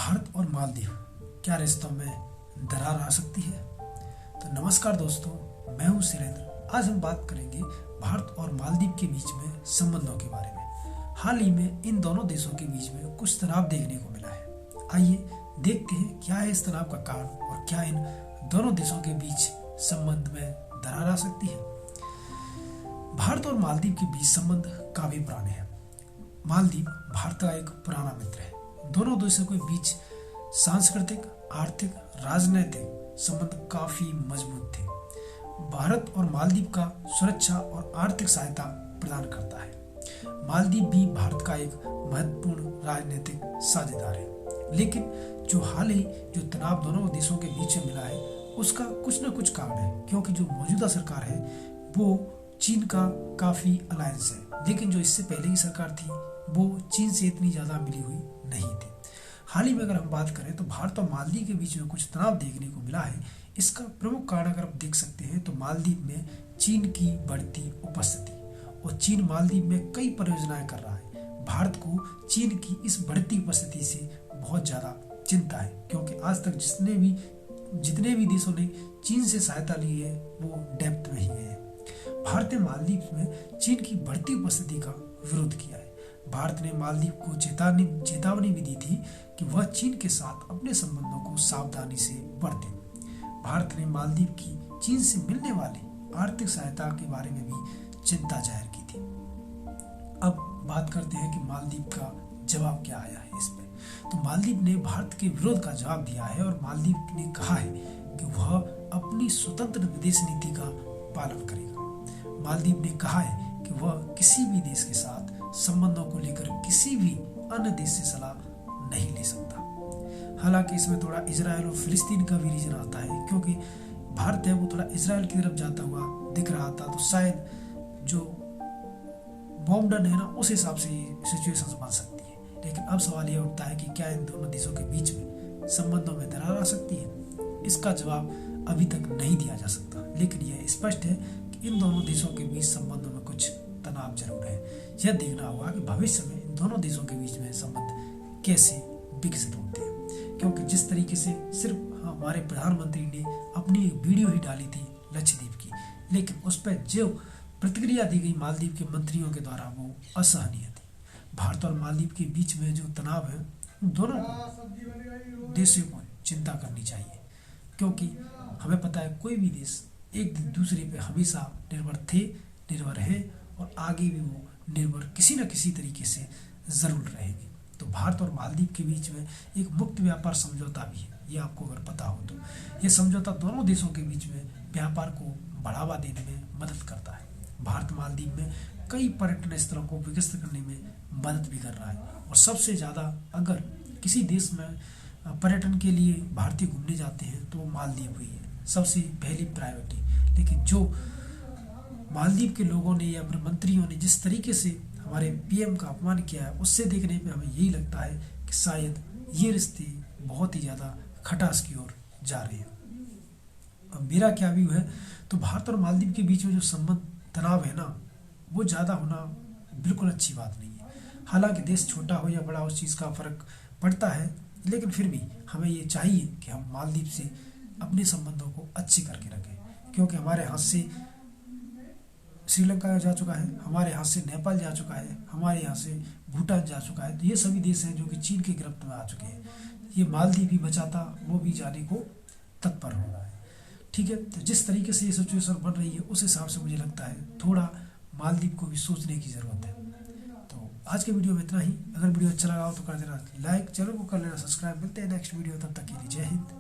भारत और मालदीव क्या रिश्तों में दरार आ सकती है। तो नमस्कार दोस्तों, मैं हूं सुरेंद्र। आज हम बात करेंगे भारत और मालदीव के बीच में संबंधों के बारे में। हाल ही में इन दोनों देशों के बीच में कुछ तनाव देखने को मिला है। आइए देखते हैं क्या है इस तनाव का कारण और क्या इन दोनों देशों के बीच संबंध में दरार आ सकती है। भारत और मालदीव के बीच संबंध काफी पुराने हैं। मालदीव भारत का एक पुराना मित्र है। दोनों देशों के बीच सांस्कृतिक, आर्थिक, राजनीतिक संबंध काफी मजबूत थे। भारत और मालदीव का सुरक्षा और आर्थिक सहायता प्रदान करता है। मालदीव भी भारत का एक महत्वपूर्ण राजनीतिक साझेदार है। लेकिन जो हाल ही जो तनाव दोनों देशों के बीच में मिला है उसका कुछ न कुछ कारण है, क्योंकि जो मौजूदा सरकार है वो चीन का काफी अलायंस है। लेकिन जो इससे पहले की सरकार थी वो चीन से इतनी ज्यादा मिली हुई नहीं थी। हाल ही में अगर हम बात करें तो भारत और मालदीव के बीच में कुछ तनाव देखने को मिला है। इसका प्रमुख कारण अगर आप देख सकते हैं तो मालदीव में चीन की बढ़ती उपस्थिति, और चीन मालदीव में कई परियोजनाएं कर रहा है। भारत को चीन की इस बढ़ती उपस्थिति से बहुत ज्यादा चिंता है, क्योंकि आज तक जितने भी देशों ने चीन से सहायता ली है वो डेप्थ में ही है। भारत ने मालदीव में चीन की बढ़ती उपस्थिति का विरोध किया है। भारत ने मालदीव को चेतावनी भी दी थी कि वह चीन के साथ अपने संबंधों को सावधानी से बरते। भारत ने मालदीव की चीन से मिलने वाली आर्थिक सहायता के बारे में भी चिंता जाहिर की थी। अब बात करते हैं कि मालदीव का जवाब क्या आया है इस पे। तो मालदीव ने भारत के विरोध का जवाब दिया है और मालदीव ने कहा है कि वह अपनी स्वतंत्र विदेश नीति का पालन करेगा। मालदीव ने कहा है कि वह किसी भी देश के साथ संबंधों को लेकर किसी भी अन्य देश से सलाह नहीं ले सकता। हालांकि इसमें थोड़ा इजराइल और फिलिस्तीन का भी रीजन आता है, क्योंकि भारत है वो थोड़ा इजराइल की तरफ जाता हुआ दिख रहा था, तो शायद जो बॉम्ब डन है ना उस हिसाब से ये सिचुएशन बन सकती है। लेकिन अब सवाल ये उठता है कि क्या इन दोनों देशों के बीच में संबंधों में दरार आ सकती है। इसका जवाब अभी तक नहीं दिया जा सकता, लेकिन यह स्पष्ट है कि इन दोनों देशों के बीच संबंधों में कुछ तनाव जरूर है। यह देखना होगा कि भविष्य में इन दोनों देशों के बीच में संबंध कैसे विकसित होते हैं, क्योंकि जिस तरीके से सिर्फ हमारे प्रधानमंत्री ने अपनी एक वीडियो ही डाली थी लक्षद्वीप की, लेकिन उस पर जो प्रतिक्रिया दी गई मालदीव के मंत्रियों के द्वारा वो असहनीय थी। भारत और मालदीव के बीच में जो तनाव है दोनों को देशों को चिंता करनी चाहिए, क्योंकि हमें पता है कोई भी देश एक दूसरे पे हमेशा निर्भर है और आगे भी वो निर्भर किसी न किसी तरीके से जरूर रहेगी। तो भारत और मालदीव के बीच में एक मुक्त व्यापार समझौता भी है, ये आपको अगर पता हो तो। यह समझौता दोनों देशों के बीच में व्यापार को बढ़ावा देने में मदद करता है। भारत मालदीव में कई पर्यटन स्थलों को विकसित करने में मदद भी कर रहा है, और सबसे ज्यादा अगर किसी देश में पर्यटन के लिए भारतीय घूमने जाते हैं तो मालदीव हुई है सबसे पहली प्रायोरिटी। लेकिन जो मालदीव के लोगों ने या अपने मंत्रियों ने जिस तरीके से हमारे पीएम का अपमान किया है, उससे देखने पे हमें यही लगता है कि शायद ये रिश्ते बहुत ही ज्यादा खटास की ओर जा रहे हैं। अब मेरा क्या व्यू है, तो भारत और मालदीव के बीच में जो संबंध तनाव है ना वो ज्यादा होना बिल्कुल अच्छी बात नहीं है। हालांकि देश छोटा हो या बड़ा उस चीज का फर्क पड़ता है, लेकिन फिर भी हमें ये चाहिए कि हम मालदीव से अपने संबंधों को अच्छी करके रखें, क्योंकि हमारे हाथ से श्रीलंका जा चुका है, हमारे यहाँ से नेपाल जा चुका है, हमारे यहाँ से भूटान जा चुका है। तो ये सभी देश हैं जो कि चीन की गिरफ्त में आ चुके हैं। ये मालदीव भी बचाता वो भी जाने को तत्पर हो रहा है। ठीक है, तो जिस तरीके से ये सिचुएशन बन रही है उस हिसाब से मुझे लगता है थोड़ा मालदीव को भी सोचने की जरूरत है। तो आज के वीडियो में इतना ही। अगर वीडियो अच्छा लगा हो तो कर देना लाइक, चैनल को कर लेना सब्सक्राइब। मिलते हैं नेक्स्ट वीडियो, तब तक के लिए जय हिंद।